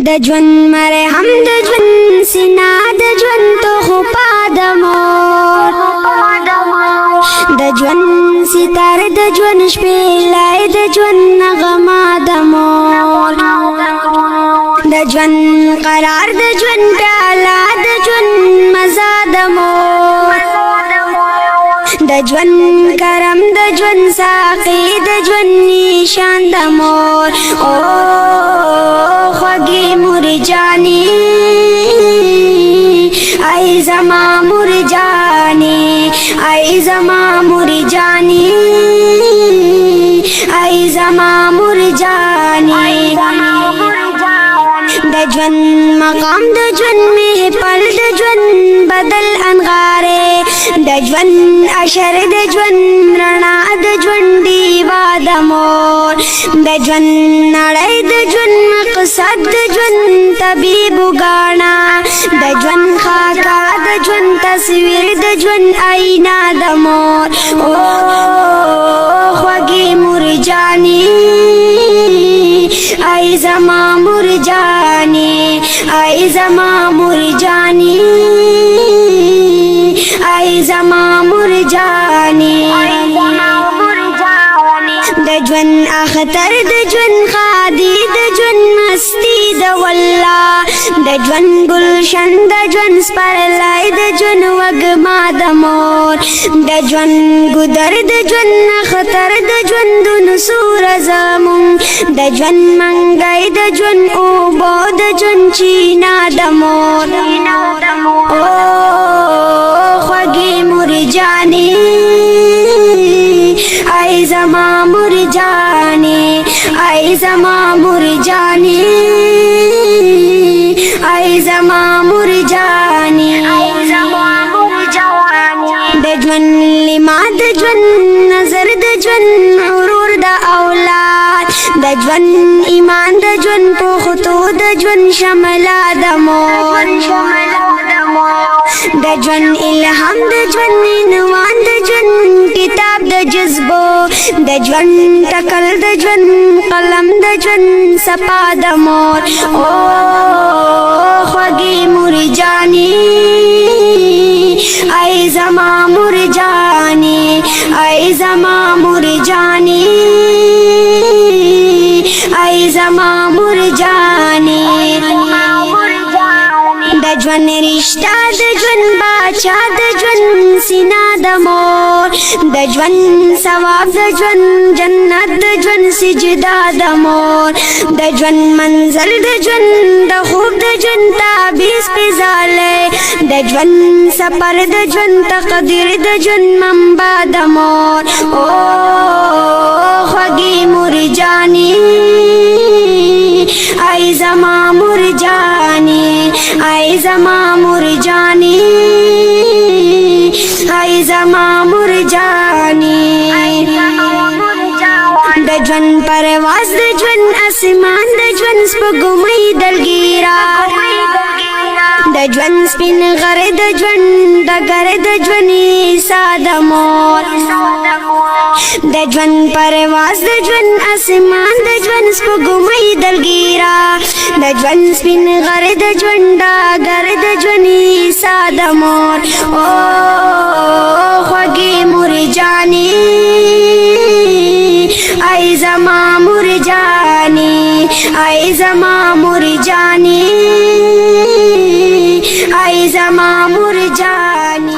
د ژوند مرهم د ژوند سینا د ژوند تو خو پادمور د ژوند ستار د ژوند شپېلای د ژوند نغمه د مور د ژوند قرار د ژوند پیاله د ژوند مزه د مور د ژوند کرم د ژوند ساقي د ژوند نشان د مور او خوږې مور جانې ای زما مور جانې ای زما مور جانې ای زما مور جانې د ژوند مقام د ژوند محفل د ژوند بدل انغاره د ژوند اشر د ژوند رڼا د ژوند دیوا د مور د ژوند نړۍ د ژوند مقصد د ژوند طبيب غاڼه د ژوند خاکا د ژوند تصویر د ژوند آئینه د مور او خوږې مور جانې ای زما مور جانې ای زما مور جانې ای زما مور جانې د ژوند اختر د ژوند خادي د ژوند مستی د والله د ژوند گلشن د ژوند سپرلای د ژوند وږمه د مور د ژوند ګودر د ژوند اختر د ژوند نسور زمون د ژوند منګای د ژوند اوبو د ژوند چینا د مور او خوږې مور جانې ای زما مور جانې ای زما مور جانې ای زما مور جانې د ژوند لما د ژوند نظر د ژوند غرور د اولاد د ژوند ایمان د ژوند پختو د ژوند شمله د مور د ژوند الهام د ژوند عنوان د ژوند کتاب د جذبو د ژوند ټکل د ژوند قلم د ژوند صفا د مور او خوږې مور جانې ای زما مور جانې ای زما مور جانې ای زما مور جانې د ژوند رشتہ د ژوند باچا د ژوند سینا د مور د ژوند ثواب د ژوند جنت د ژوند سجدا د مور د ژوند منزل د ژوند د خوب د ژوند تعبیر سپېځالی د ژوند سفر د ژوند تقدیر د ژوند منبع د مور او خوږې مور جانې ای زما مور جانې ای زما مور جانې ای زما مور جانې د ژوند پرواز د ژوند اسمان د ژوند سپوږمۍ دلګیرا د ژوند سپین غر د ژوند ډګر د ژوند عیسی د مور د ژوند پرواز د ژوند اسمان د ژوند سپوږمۍ دلګیرا د ژوند سپین غر د ژوند ډګر د ژوند عیسی د مور او خوږې مور جانې ای زما مور جانې ای زما مور جانې ای زما مور جانې